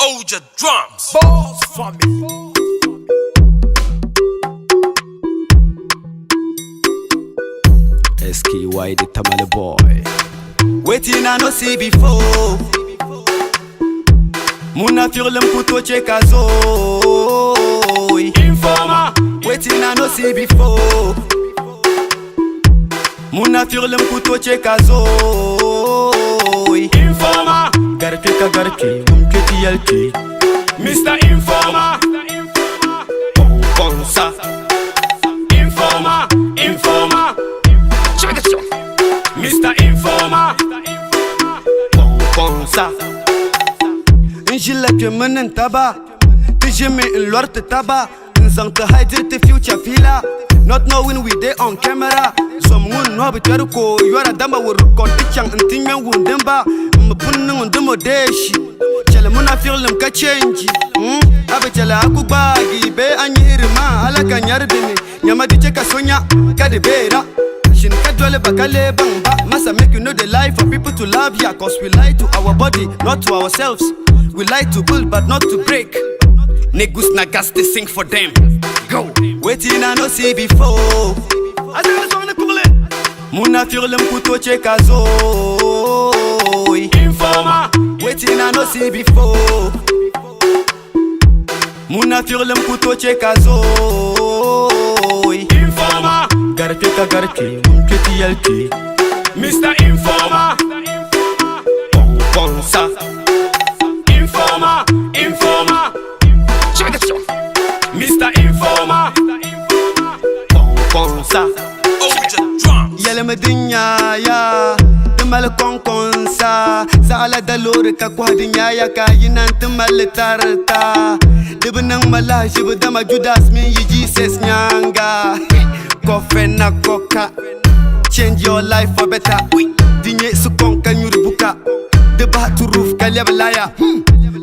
Hold your drums. Balls for me. SKY the Tamale boy. Waiting I no see before. Muna firlem kuto chekazo. Informer. Waiting I no see before. Muna firlem kuto chekazo. Informer. Garke ka garke, umketi yalke. Mr. Informer. Bonsa. Informer. Informer. Check it out. Mr. Informer. Bonsa. Njila ke menen taba. Tijeme in lorte taba. Nzang te hide the future fila. Not knowing we dey on camera. Someone no be ko yora damba wo record chang ntinmen wundemba. Mbunnu ndemo deshi. Chele muna firlem ka change. Abe chele akubagi be anyirma ala kanyardene. Nyama di cheka sonya kade bera. Shin kadwale bakale bamba. Masa make you know the life for people to love ya. Cause we lie to our body, not to ourselves. We like to build but not to break. Negus na gas they sing for them. Go. Waiting I no see before. Muna firlem kuto chekazo. Informer. Waiting I no see before. Muna firlem kuto chekazo. Informer. Garke ka garke, umketi yalke. Mr. Informer. Bonsa. Informer. Informer. Check it out. Mr. Informer. Bonsa. Hold your drums. Yele medinya ya. Mal konkonsa. Sala dalore ka kwa dinya ya ka yinant mal tarta. Dibnang mala jibdama Judas min yi Jesus nyanga. Kofe na koka. Change your life for better. Dinye su konka nyurubuka. Deba to roof kalyabalaya.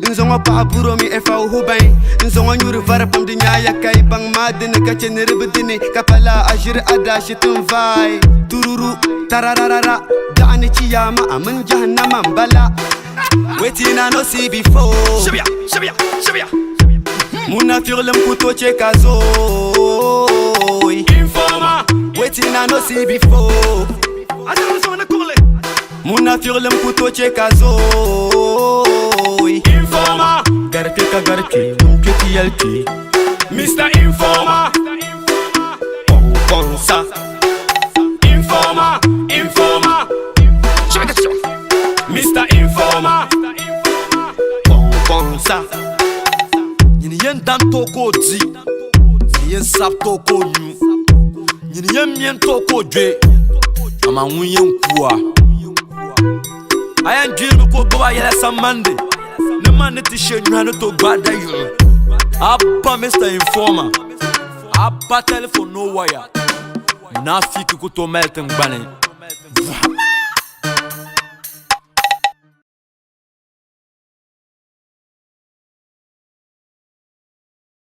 Nzongo pa buro mi efa uhubai. Nzongo nyuru vara pam dinya ya kai bang madine ka chenere bedine kapala ajir adashi tumvai. Tururu tarararara. Dani chiyama amun jahannama mbala. Waiting I no see before. Shabia. Shabia. Shabia. Muna firlem kuto chekazo. Informer. Waiting I no see before. Muna firlem kuto chekazo. Informer. Garke ka garke, umketi yalke. Mr. Informer. Bonsa. Informer. Informer. Check it out. Mr. Informer. Bonsa. Nyini yen dan toko di, nyini yen sap toko nyu, nyini yen mien toko dwe, ama wun yen kuwa. Ayan dwe mi ko goba yele samande, ne man ne ti she nyuhane to gbada yu. Abba Mr. Informer, abba telephone no wire, munafiki kuto melting bane.